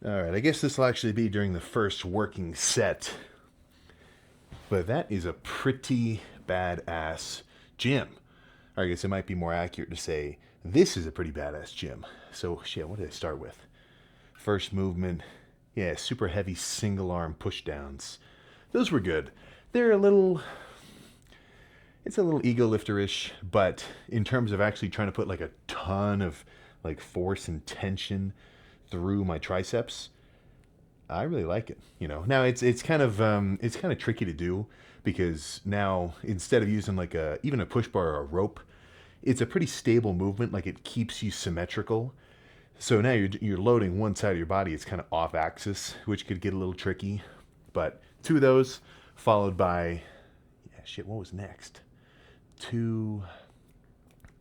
All right, I guess this will actually be during the first working set, but that is a pretty badass gym. Or I guess it might be more accurate to say this is a pretty badass gym. So, shit, what did I start with? First movement, yeah, super heavy single arm push downs. Those were good. They're a little, it's a little ego lifter-ish, but in terms of actually trying to put like a ton of like force and tension through my triceps, I really like it. Now it's kind of tricky to do because now instead of using like a even a push bar or a rope, it's a pretty stable movement. Like it keeps you symmetrical. So now you're loading one side of your body. It's kind of off axis, which could get a little tricky. But two of those followed by yeah, shit. What was next? Two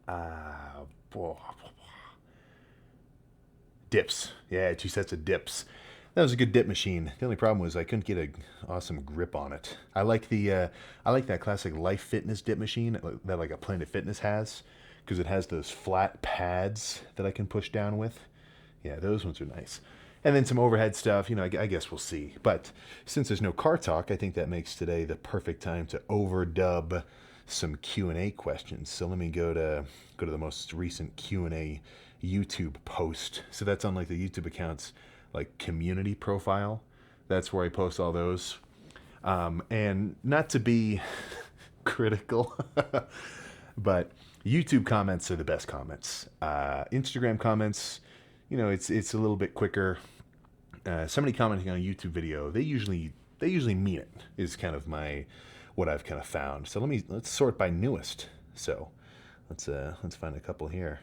uh, dips. Yeah, two sets of dips. That was a good dip machine. The only problem was I couldn't get a awesome grip on it. I like that classic Life Fitness dip machine that like a Planet Fitness has because it has those flat pads that I can push down with. Yeah, those ones are nice. And then some overhead stuff. I guess we'll see. But since there's no car talk, I think that makes today the perfect time to overdub some Q&A questions. So let me go to the most recent Q&A YouTube post. So that's on like the YouTube account's like community profile. That's where I post all those. And not to be critical, but YouTube comments are the best comments. Instagram comments, it's a little bit quicker. Somebody commenting on a YouTube video, they usually mean it. Is kind of my what I've kind of found. So let's sort by newest. So let's find a couple here.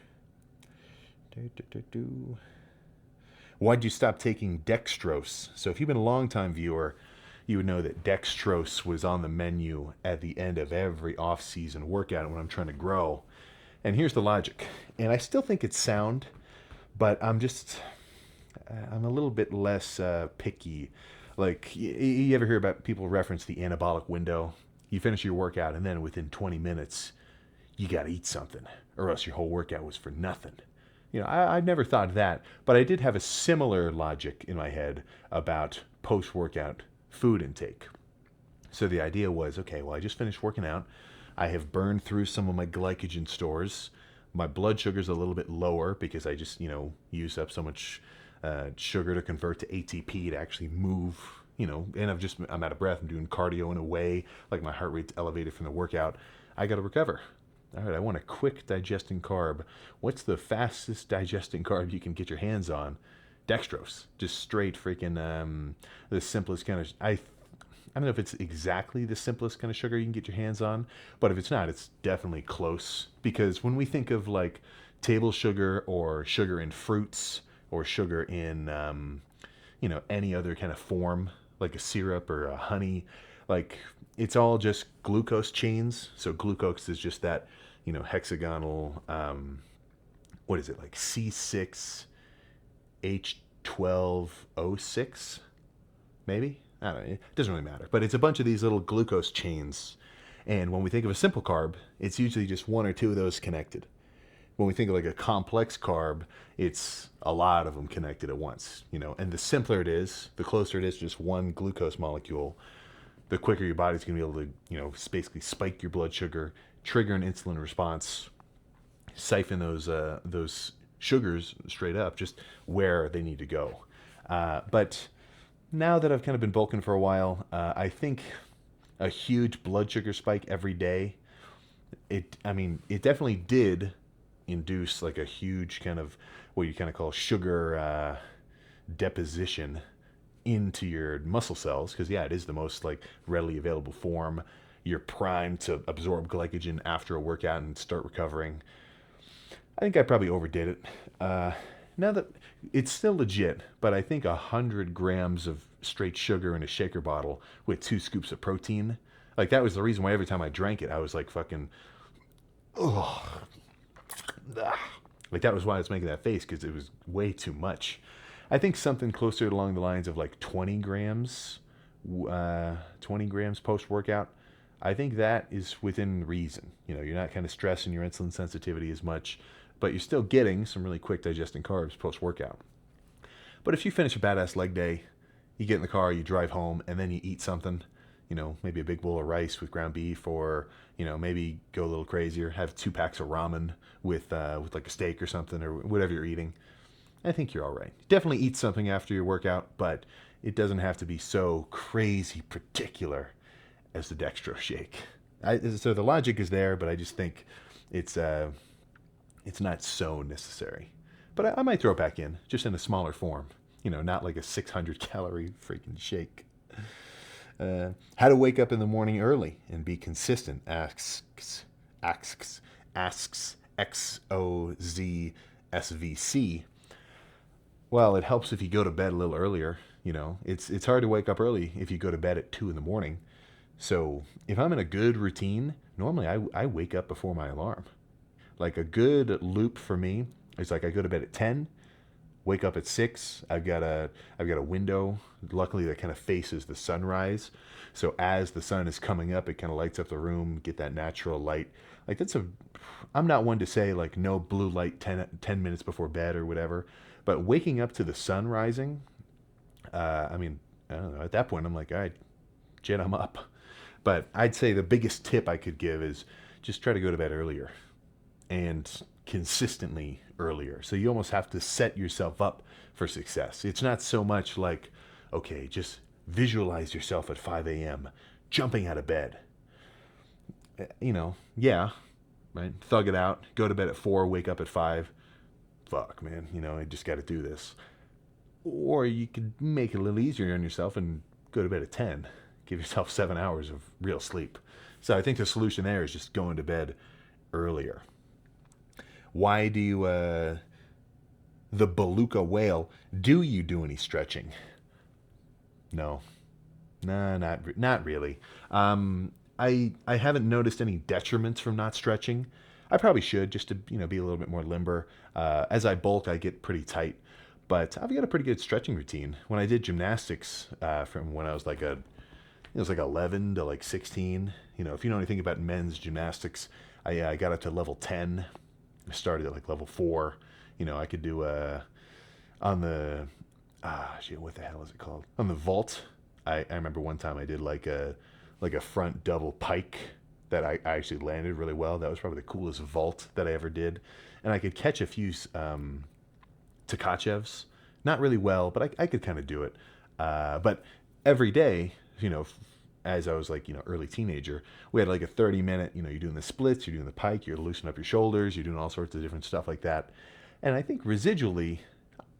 Why'd you stop taking dextrose? So if you've been a long time viewer, you would know that dextrose was on the menu at the end of every off-season workout when I'm trying to grow. And here's the logic. And I still think it's sound, but I'm a little bit less picky. Like, you ever hear about people reference the anabolic window? You finish your workout, and then within 20 minutes, you got to eat something, or else your whole workout was for nothing. I've never thought that, but I did have a similar logic in my head about post workout food intake. So the idea was okay, well, I just finished working out. I have burned through some of my glycogen stores. My blood sugar's a little bit lower because I just, use up so much sugar to convert to ATP to actually move, and I'm out of breath. I'm doing cardio in a way, like my heart rate's elevated from the workout. I got to recover. All right, I want a quick digesting carb. What's the fastest digesting carb you can get your hands on? Dextrose. Just straight freaking the simplest kind of. I don't know if it's exactly the simplest kind of sugar you can get your hands on, but if it's not, it's definitely close. Because when we think of like table sugar or sugar in fruits or sugar in any other kind of form, like a syrup or a honey, like it's all just glucose chains. So glucose is just that hexagonal, what is it, like C6H12O6, maybe? I don't know. It doesn't really matter. But it's a bunch of these little glucose chains. And when we think of a simple carb, it's usually just one or two of those connected. When we think of like a complex carb, it's a lot of them connected at once, And the simpler it is, the closer it is to just one glucose molecule, the quicker your body's going to be able to, basically spike your blood sugar, trigger an insulin response, siphon those sugars straight up, just where they need to go. But now that I've kind of been bulking for a while, I think a huge blood sugar spike every day, it definitely did induce like a huge kind of what you kind of call sugar deposition into your muscle cells, because yeah, it is the most like readily available form. You're primed to absorb glycogen after a workout and start recovering. I think I probably overdid it. Now that it's still legit, but I think 100 grams of straight sugar in a shaker bottle with 2 scoops of protein, like that was the reason why every time I drank it, I was like fucking, oh, like that was why I was making that face, because it was way too much. I think something closer along the lines of like 20 grams, 20 grams post workout. I think that is within reason. You're not kind of stressing your insulin sensitivity as much, but you're still getting some really quick digesting carbs post workout. But if you finish a badass leg day, you get in the car, you drive home, and then you eat something, maybe a big bowl of rice with ground beef, or maybe go a little crazier, have 2 packs of ramen with like a steak or something, or whatever you're eating. I think you're all right. Definitely eat something after your workout, but it doesn't have to be so crazy particular as the dextrose shake. So the logic is there, but I just think it's not so necessary. But I might throw it back in, just in a smaller form. Not like a 600 calorie freaking shake. How to wake up in the morning early and be consistent, asks XOZSVC. Well, it helps if you go to bed a little earlier. It's hard to wake up early if you go to bed at 2 in the morning. So if I'm in a good routine, normally I wake up before my alarm. Like a good loop for me is like I go to bed at 10, wake up at 6. I've got a window, luckily, that kind of faces the sunrise. So as the sun is coming up, it kind of lights up the room, get that natural light. Like I'm not one to say like no blue light 10 minutes before bed or whatever, but waking up to the sun rising, I don't know, at that point I'm like, all right, Jen, I'm up. But I'd say the biggest tip I could give is just try to go to bed earlier, and consistently earlier. So you almost have to set yourself up for success. It's not so much like, okay, just visualize yourself at 5 a.m. jumping out of bed. Yeah, right? Thug it out. Go to bed at 4, wake up at 5. Fuck, man, I just got to do this. Or you could make it a little easier on yourself and go to bed at 10. Give yourself 7 hours of real sleep. So I think the solution there is just going to bed earlier. Why do you, the beluga whale, do you do any stretching? No. Nah, not really. I haven't noticed any detriments from not stretching. I probably should, just to be a little bit more limber. As I bulk, I get pretty tight, but I've got a pretty good stretching routine. When I did gymnastics, from when I was like it was like 11 to like 16. If you know anything about men's gymnastics, I got up to level 10. I started at like level 4. I could do on the what the hell is it called? On the vault. I remember one time I did like a front double pike that I actually landed really well. That was probably the coolest vault that I ever did. And I could catch a few Tkachevs. Not really well, but I could kind of do it. But every day, as I was like, early teenager, we had like a 30-minute, you're doing the splits, you're doing the pike, you're loosening up your shoulders, you're doing all sorts of different stuff like that. And I think residually,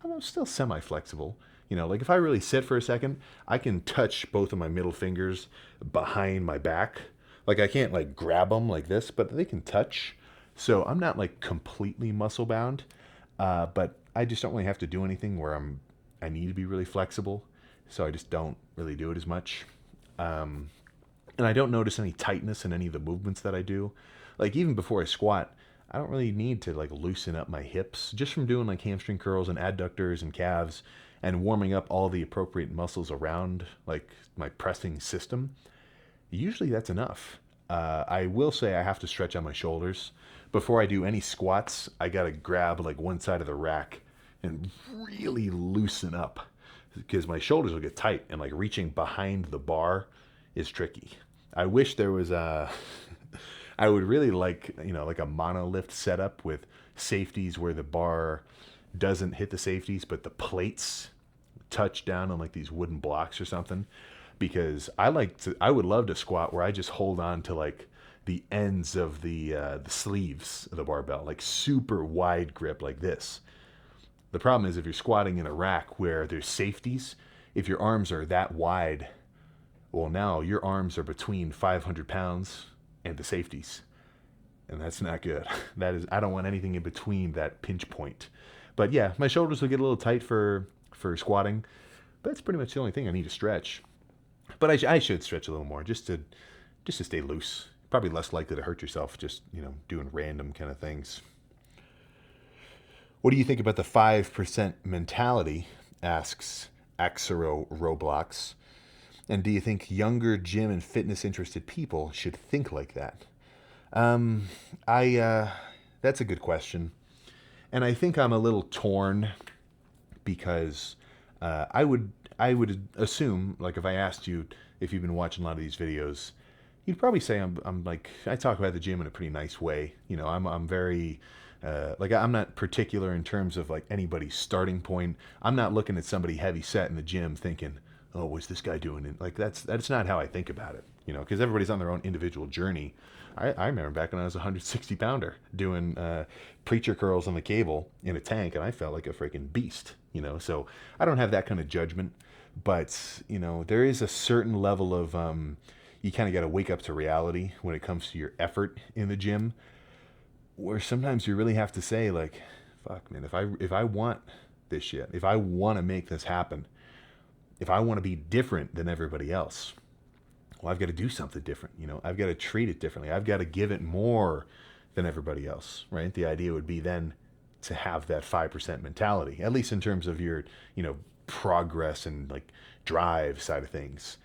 I'm still semi-flexible. Like if I really sit for a second, I can touch both of my middle fingers behind my back. Like I can't like grab them like this, but they can touch. So I'm not like completely muscle bound, but I just don't really have to do anything where I need to be really flexible. So I just don't really do it as much. And I don't notice any tightness in any of the movements that I do. Like even before I squat, I don't really need to like loosen up my hips just from doing like hamstring curls and adductors and calves and warming up all the appropriate muscles around like my pressing system. Usually that's enough. I will say I have to stretch out my shoulders. Before I do any squats, I gotta grab like one side of the rack and really loosen up, because my shoulders will get tight, and like reaching behind the bar is tricky. I wish there was I would really like, like a monolift setup with safeties where the bar doesn't hit the safeties, but the plates touch down on like these wooden blocks or something. Because I would love to squat where I just hold on to like the ends of the sleeves of the barbell, like super wide grip like this. The problem is if you're squatting in a rack where there's safeties, if your arms are that wide, well, now your arms are between 500 pounds and the safeties. And that's not good. I don't want anything in between that pinch point. But yeah, my shoulders will get a little tight for squatting, but that's pretty much the only thing I need to stretch. But I should stretch a little more just to stay loose. Probably less likely to hurt yourself just, doing random kind of things. What do you think about the 5% mentality, asks Axero Roblox. And do you think younger gym and fitness interested people should think like that? That's a good question. And I think I'm a little torn because I would assume, like, if I asked you if you've been watching a lot of these videos, you'd probably say I'm like, I talk about the gym in a pretty nice way. You know, I'm very like, I'm not particular in terms of like anybody's starting point. I'm not looking at somebody heavy set in the gym thinking, oh, what's this guy doing? And like, that's not how I think about it. You know, because everybody's on their own individual journey. I remember back when I was a 160 pounder doing preacher curls on the cable in a tank, and I felt like a freaking beast. You know, so I don't have that kind of judgment, but you know, there is a certain level of you kind of got to wake up to reality when it comes to your effort in the gym, where sometimes you really have to say like, fuck man, if I want this shit, if I want to make this happen, if I want to be different than everybody else, well, I've got to do something different. You know, I've got to treat it differently. I've got to give it more than everybody else, right? The idea would be then to have that 5% mentality, at least in terms of your, you know, progress and like drive side of things.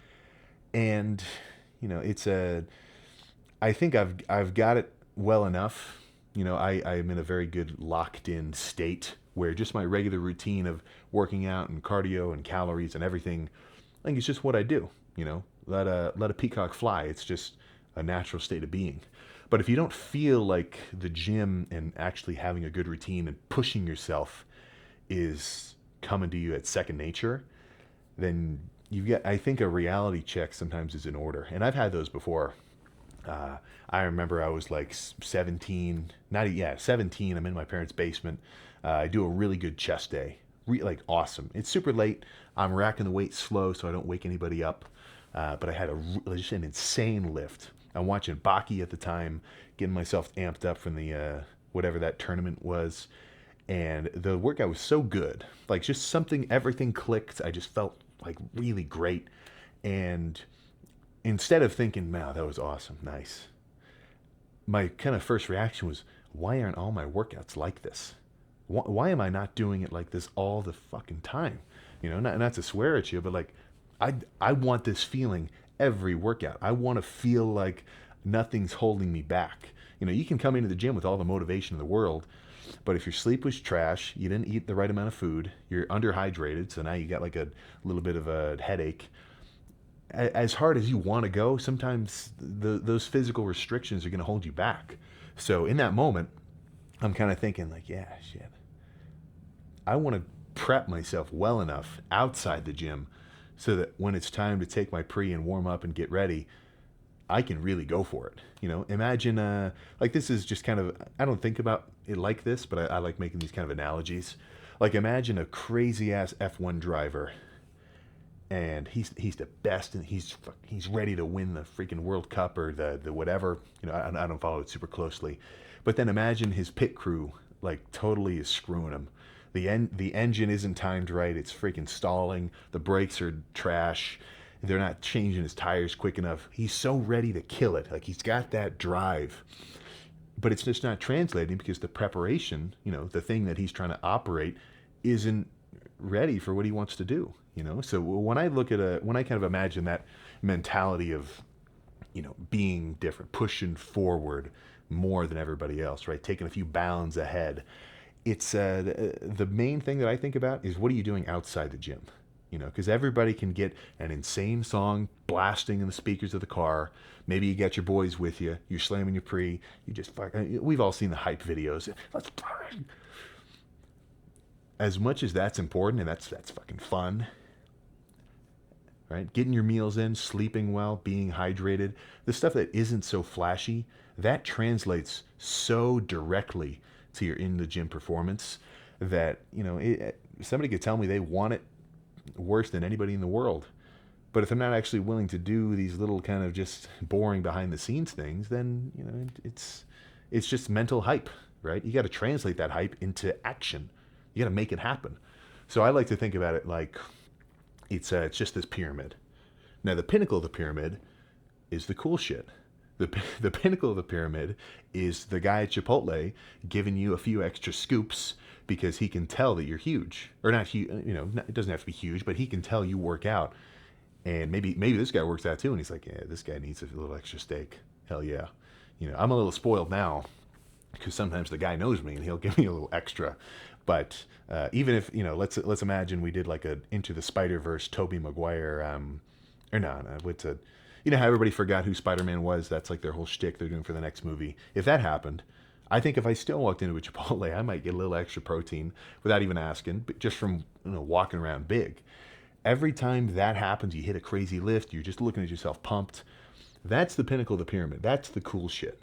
And, you know, I think I've got it well enough. You know, I'm in a very good locked in state where just my regular routine of working out and cardio and calories and everything, I think it's just what I do. You know, let a peacock fly. It's just a natural state of being. But if you don't feel like the gym and actually having a good routine and pushing yourself is coming to you at second nature, then I think a reality check sometimes is in order. And I've had those before. I remember I was like 17, 17. I'm in my parents' basement. I do a really good chest day. Like awesome. It's super late. I'm racking the weight slow so I don't wake anybody up. But I had just an insane lift. I'm watching Baki at the time, getting myself amped up from the whatever that tournament was. And the workout was so good. Like just everything clicked. I just felt like really great. And instead of thinking, wow, that was awesome, nice, my kind of first reaction was, why aren't all my workouts like this? Why am I not doing it like this all the fucking time? You know, not to swear at you, but like, I want this feeling every workout. I want to feel like nothing's holding me back. You know, you can come into the gym with all the motivation in the world, but if your sleep was trash, you didn't eat the right amount of food, you're underhydrated, so now you got like a little bit of a headache. As hard as you want to go, sometimes those physical restrictions are going to hold you back. So in that moment, I'm kind of thinking like, yeah, shit. I want to prep myself well enough outside the gym so that when it's time to take my pre and warm up and get ready, I can really go for it. You know, imagine, like this is just kind of, I don't think about it like this, but I like making these kind of analogies. Like imagine a crazy ass F1 driver and he's the best and he's ready to win the freaking World Cup or the whatever. You know, I don't follow it super closely. But then imagine his pit crew like totally is screwing him. The engine isn't timed right. It's freaking stalling. The brakes are trash. They're not changing his tires quick enough. He's so ready to kill it. Like he's got that drive. But it's just not translating because the preparation, you know, the thing that he's trying to operate isn't ready for what he wants to do, you know? So when I when I kind of imagine that mentality of, you know, being different, pushing forward more than everybody else, right? Taking a few bounds ahead. It's the main thing that I think about is what are you doing outside the gym? You know, because everybody can get an insane song blasting in the speakers of the car. Maybe you got your boys with you. You're slamming your pre. You just we've all seen the hype videos. Let's party. As much as that's important and that's fucking fun, right? Getting your meals in, sleeping well, being hydrated, the stuff that isn't so flashy, that translates so directly to your in the gym performance that, you know, somebody could tell me they want it worse than anybody in the world. But if they're not actually willing to do these little kind of just boring behind the scenes things, then, you know, it's just mental hype, right? You got to translate that hype into action. You got to make it happen. So I like to think about it like it's just this pyramid. Now the pinnacle of the pyramid is the cool shit. The pinnacle of the pyramid is the guy at Chipotle giving you a few extra scoops because he can tell that you're huge. Or not huge, you know, it doesn't have to be huge, but he can tell you work out. And maybe this guy works out too, and he's like, yeah, this guy needs a little extra steak. Hell yeah. You know, I'm a little spoiled now because sometimes the guy knows me and he'll give me a little extra. But even if, let's imagine we did like a Into the Spider-Verse Tobey Maguire, or no, what's a, how everybody forgot who Spider-Man was. That's like their whole shtick they're doing for the next movie. If that happened, I think if I still walked into a Chipotle, I might get a little extra protein without even asking, but just from walking around big. Every time that happens, you hit a crazy lift, you're just looking at yourself pumped. That's the pinnacle of the pyramid. That's the cool shit.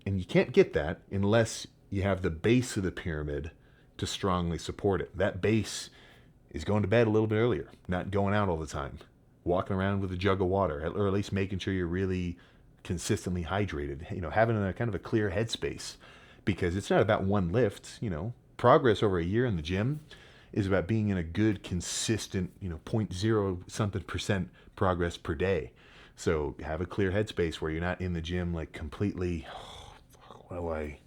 And you can't get that unless you have the base of the pyramid to strongly support it. That base is going to bed a little bit earlier, not going out all the time, walking around with a jug of water, or at least making sure you're really consistently hydrated, having a kind of a clear headspace, because it's not about one lift. Progress over a year in the gym is about being in a good, consistent, point zero something percent progress per day. So have a clear headspace where you're not in the gym like completely, what do I,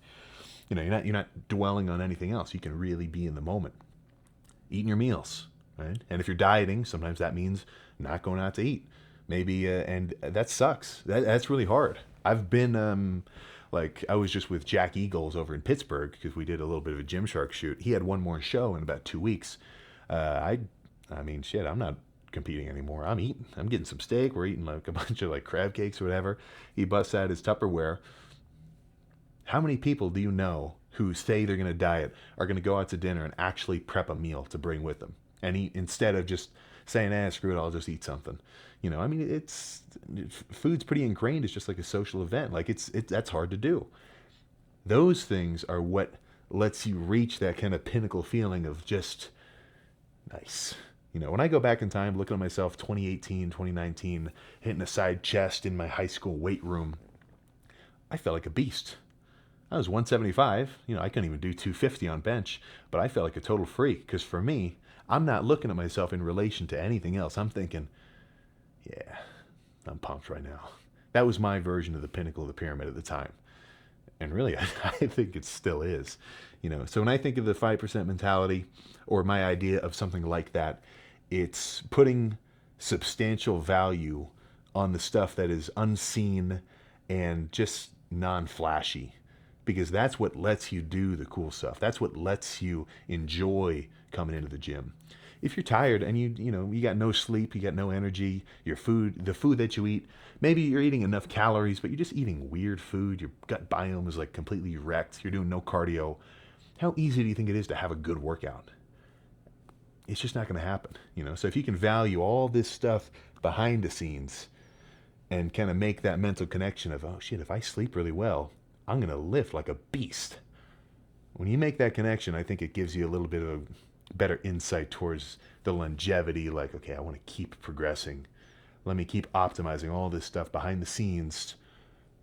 you're not dwelling on anything else. You can really be in the moment, eating your meals, right? And if you're dieting, sometimes that means not going out to eat. Maybe, and that sucks. That's really hard. I've been, I was just with Jack Eagles over in Pittsburgh because we did a little bit of a Gymshark shoot. He had one more show in about 2 weeks. I mean, shit, I'm not competing anymore. I'm eating. I'm getting some steak. We're eating like a bunch of like crab cakes or whatever. He busts out his Tupperware. How many people do you know who say they're going to diet are going to go out to dinner and actually prep a meal to bring with them and eat instead of just saying, screw it, I'll just eat something. I mean, food's pretty ingrained. It's just like a social event. Like that's hard to do. Those things are what lets you reach that kind of pinnacle feeling of just nice. When I go back in time, looking at myself 2018, 2019, hitting a side chest in my high school weight room, I felt like a beast. I was 175. I couldn't even do 250 on bench, but I felt like a total freak because for me, I'm not looking at myself in relation to anything else. I'm thinking, yeah, I'm pumped right now. That was my version of the pinnacle of the pyramid at the time. And really, I think it still is. So when I think of the 5% mentality or my idea of something like that, it's putting substantial value on the stuff that is unseen and just non-flashy, because that's what lets you do the cool stuff. That's what lets you enjoy coming into the gym. If you're tired and you got no sleep, you got no energy, the food that you eat, maybe you're eating enough calories, but you're just eating weird food, your gut biome is like completely wrecked, you're doing no cardio, how easy do you think it is to have a good workout? It's just not going to happen, So if you can value all this stuff behind the scenes and kind of make that mental connection of, oh shit, if I sleep really well, I'm going to lift like a beast. When you make that connection, I think it gives you a little bit of a better insight towards the longevity. Like, okay, I want to keep progressing. Let me keep optimizing all this stuff behind the scenes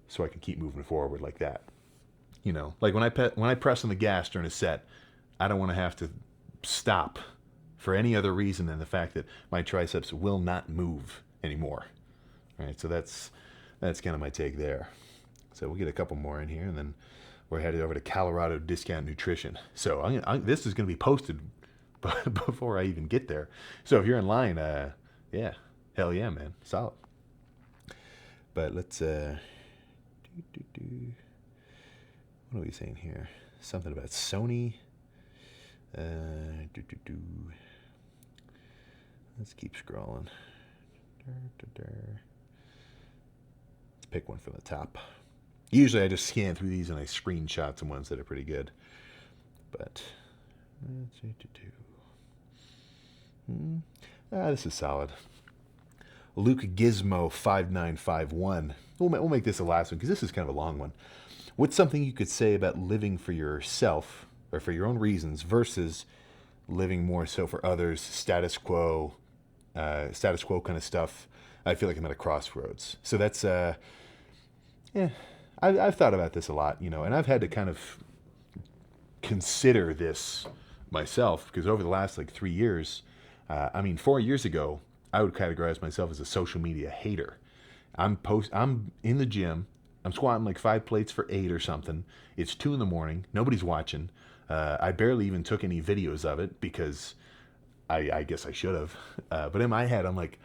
so I can keep moving forward like that. Like when I press on the gas during a set, I don't want to have to stop for any other reason than the fact that my triceps will not move anymore. All right, so that's kind of my take there. So we'll get a couple more in here, and then we're headed over to Colorado Discount Nutrition. So this is going to be posted before I even get there. So if you're in line, yeah, hell yeah, man, solid. But let's what are we saying here? Something about Sony. Let's keep scrolling. Let's pick one from the top. Usually I just scan through these and I screenshot some ones that are pretty good. But this is solid. Luke Gizmo 5951. We'll make this the last one because this is kind of a long one. What's something you could say about living for yourself or for your own reasons versus living more so for others, status quo kind of stuff? I feel like I'm at a crossroads. So that's, I've thought about this a lot, and I've had to kind of consider this myself because over the last 3 years, 4 years ago, I would categorize myself as a social media hater. I'm in the gym. I'm squatting 5 plates for 8 or something. It's 2 a.m. Nobody's watching. I barely even took any videos of it because I guess I should have. But in my head, I'm like,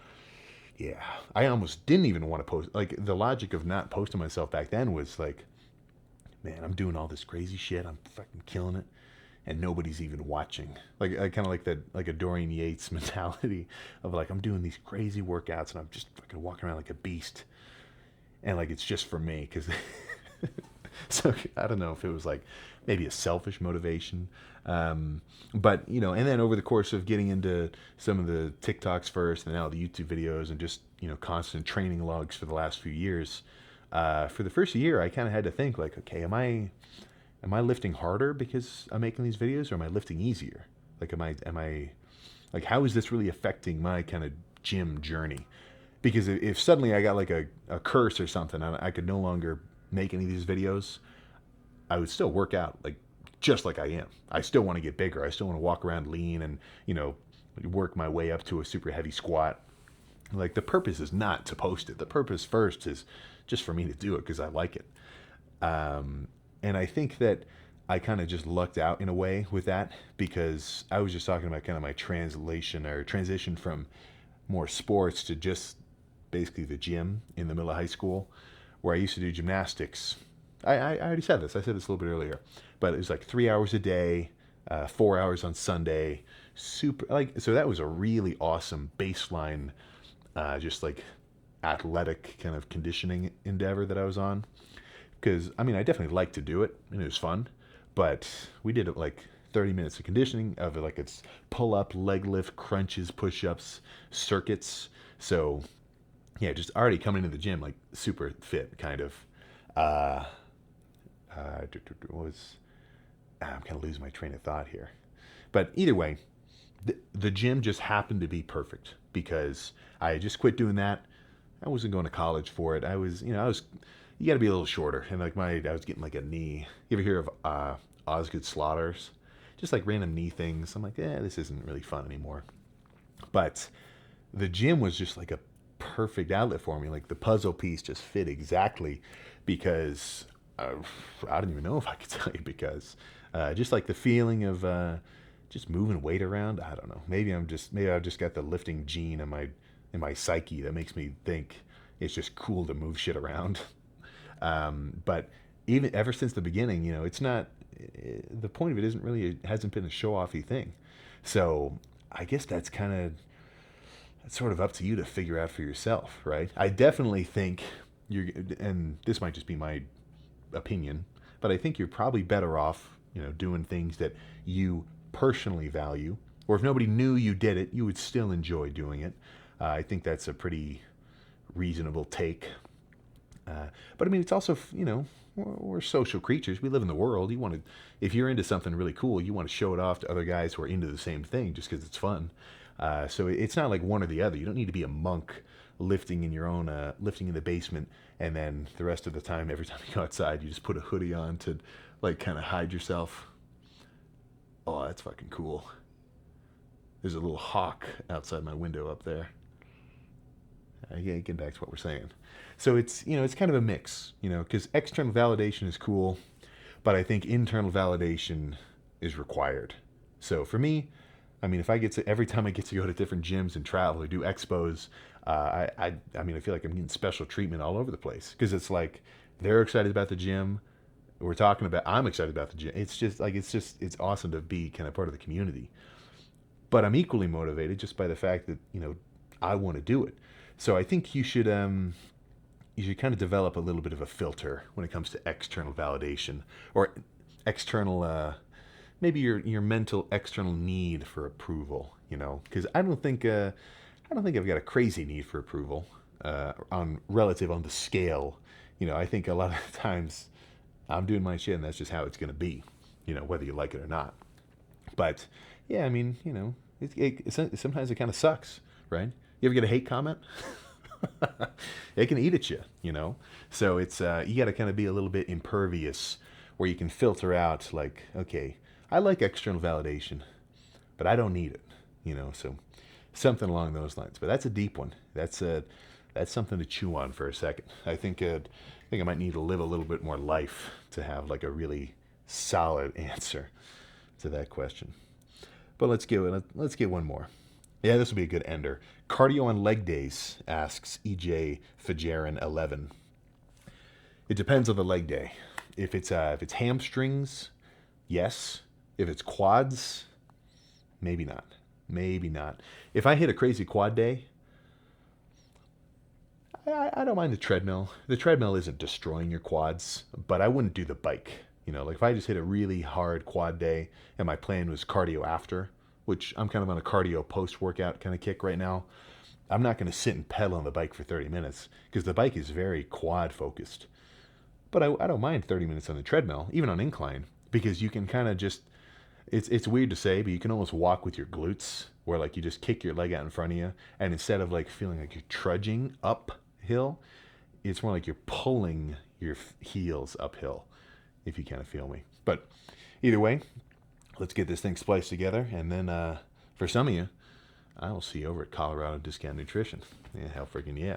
yeah, I almost didn't even want to post. The logic of not posting myself back then was man, I'm doing all this crazy shit. I'm fucking killing it. And nobody's even watching. Like, I kind of like that, like a Dorian Yates mentality of like, I'm doing these crazy workouts and I'm just fucking walking around like a beast. And like, it's just for me. Because, so I don't know if it was like maybe a selfish motivation. But, you know, and then over the course of getting into some of the TikToks first and now the YouTube videos and just, you know, constant training logs for the last few years, for the first year, I kind of had to think like, okay, am I lifting harder because I'm making these videos, or am I lifting easier? Like, am I like, how is this really affecting my kind of gym journey? Because if suddenly I got like a curse or something, and I could no longer make any of these videos, I would still work out like just like I am. I still want to get bigger. I still want to walk around lean and, you know, work my way up to a super heavy squat. Like, the purpose is not to post it. The purpose first is just for me to do it because I like it. And I think that I kind of just lucked out in a way with that, because I was just talking about kind of my transition from more sports to just basically the gym in the middle of high school, where I used to do gymnastics. I already said this. I said this a little bit earlier, but it was like 3 hours a day, 4 hours on Sunday. Super, like, so that was a really awesome baseline, just like athletic kind of conditioning endeavor that I was on. Because, I mean, I definitely liked to do it, and it was fun, but we did it like 30 minutes of conditioning of it, like it's pull-up, leg lift, crunches, push-ups, circuits. So, yeah, just already coming into the gym, like, super fit, kind of. I'm kind of losing my train of thought here. But either way, the gym just happened to be perfect, because I had just quit doing that. I wasn't going to college for it. You got to be a little shorter, and like I was getting like a knee. You ever hear of Osgood Slaughters? Just like random knee things. I'm like, this isn't really fun anymore. But the gym was just like a perfect outlet for me. Like, the puzzle piece just fit exactly, because I don't even know if I could tell you, because just like the feeling of just moving weight around. I don't know. Maybe I've just got the lifting gene in my psyche that makes me think it's just cool to move shit around. But even ever since the beginning, you know, it's not, the point of it it hasn't been a show-offy thing. So I guess that's sort of up to you to figure out for yourself, right? I definitely think and this might just be my opinion, but I think you're probably better off, you know, doing things that you personally value, or if nobody knew you did it, you would still enjoy doing it. I think that's a pretty reasonable take. But I mean, it's also, you know, we're social creatures. We live in the world. If you're into something really cool, you want to show it off to other guys who are into the same thing just because it's fun. So it's not like one or the other. You don't need to be a monk lifting in your own, lifting in the basement, and then the rest of the time, every time you go outside, you just put a hoodie on to like kind of hide yourself. Oh, that's fucking cool. There's a little hawk outside my window up there. Yeah, getting back to what we're saying. So it's, you know, it's kind of a mix, you know, because external validation is cool, but I think internal validation is required. So for me, I mean, every time I get to go to different gyms and travel or do expos, I mean, I feel like I'm getting special treatment all over the place, because it's like they're excited about the gym. I'm excited about the gym. It's awesome to be kind of part of the community. But I'm equally motivated just by the fact that, you know, I want to do it. So I think you should kind of develop a little bit of a filter when it comes to external validation, or external, maybe your mental external need for approval. You know, because I don't think I've got a crazy need for approval on the scale. You know, I think a lot of times I'm doing my shit, and that's just how it's going to be. You know, whether you like it or not. But yeah, I mean, you know, sometimes it kind of sucks, right? You ever get a hate comment? It can eat at you, you know? So it's, you got to kind of be a little bit impervious, where you can filter out, like, okay, I like external validation, but I don't need it, you know? So something along those lines. But that's a deep one. That's something to chew on for a second. I think I might need to live a little bit more life to have like a really solid answer to that question. But let's get one more. Yeah, this will be a good ender. Cardio on leg days, asks EJ Fajarin 11. It depends on the leg day. If it's hamstrings, yes. If it's quads, maybe not. Maybe not. If I hit a crazy quad day, I don't mind the treadmill. The treadmill isn't destroying your quads, but I wouldn't do the bike. Like if I just hit a really hard quad day and my plan was cardio after, which I'm kind of on a cardio post workout kind of kick right now, I'm not going to sit and pedal on the bike for 30 minutes because the bike is very quad focused. But I don't mind 30 minutes on the treadmill, even on incline, because you can kind of just, it's weird to say, but you can almost walk with your glutes, where like you just kick your leg out in front of you, and instead of like feeling like you're trudging uphill, it's more like you're pulling your heels uphill, if you kind of feel me. But either way, let's get this thing spliced together, and then for some of you, I will see you over at Colorado Discount Nutrition. Yeah, hell freaking yeah.